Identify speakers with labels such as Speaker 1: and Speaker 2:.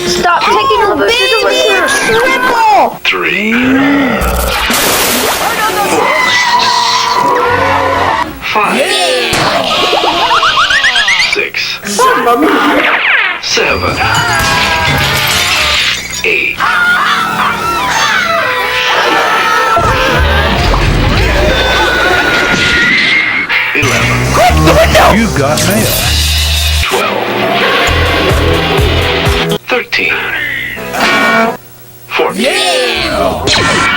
Speaker 1: Stop taking the booster. Triple.
Speaker 2: 3, 4, 5, 6, 7, 8.
Speaker 3: You got mail.
Speaker 2: 12, 13, 14,